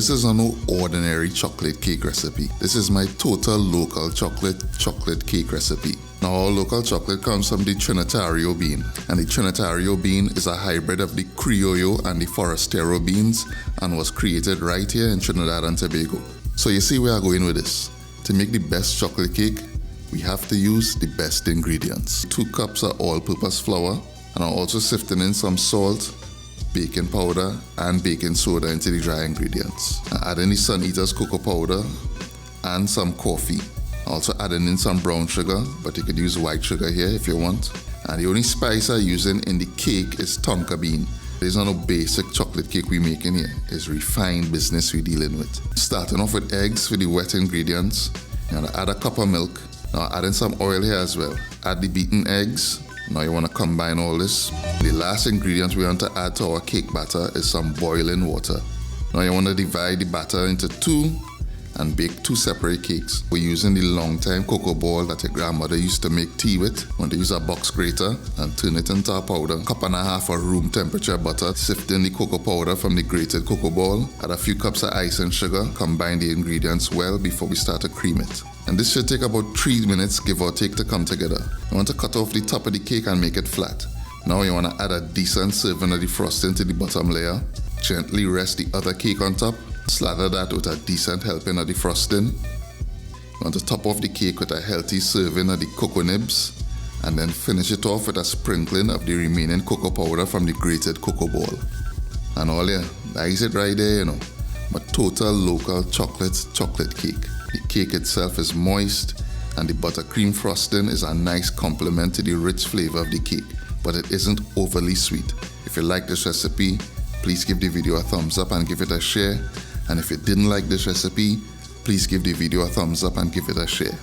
this is a no ordinary chocolate cake recipe. This is my total local chocolate cake recipe. Now our local chocolate comes from the Trinitario bean, and the Trinitario bean is a hybrid of the Criollo and the Forastero beans and was created right here in Trinidad and Tobago. So you see where I'm going with this. To make the best chocolate cake, we have to use the best ingredients. 2 cups of all-purpose flour, and I'm also sifting in some salt, baking powder, and baking soda into the dry ingredients. I add in the Sun Eaters cocoa powder and some coffee. Also adding in some brown sugar, but you could use white sugar here if you want. And the only spice I'm using in the cake is tonka bean. There's not no basic chocolate cake we're making here. It's refined business we're dealing with. Starting off with eggs for the wet ingredients. You're gonna add a cup of milk. Now add in some oil here as well. Add the beaten eggs. Now you want to combine all this. The last ingredient we want to add to our cake batter is some boiling water. Now you want to divide the batter into 2 and bake 2 separate cakes. We're using the long time cocoa ball that your grandmother used to make tea with. You want to use a box grater and turn it into a powder. 1.5 cups of room temperature butter. Sift in the cocoa powder from the grated cocoa ball. Add a few cups of ice and sugar. Combine the ingredients well before we start to cream it. And this should take about 3 minutes, give or take, to come together. You want to cut off the top of the cake and make it flat. Now you want to add a decent serving of the frosting to the bottom layer. Gently rest the other cake on top. Slather that with a decent helping of the frosting. You want to top off the cake with a healthy serving of the cocoa nibs. And then finish it off with a sprinkling of the remaining cocoa powder from the grated cocoa ball. And all yeah, that is it right there, you know. My total local chocolate cake. The cake itself is moist, and the buttercream frosting is a nice complement to the rich flavor of the cake, but it isn't overly sweet. If you like this recipe, please give the video a thumbs up and give it a share. And if you didn't like this recipe, please give the video a thumbs up and give it a share.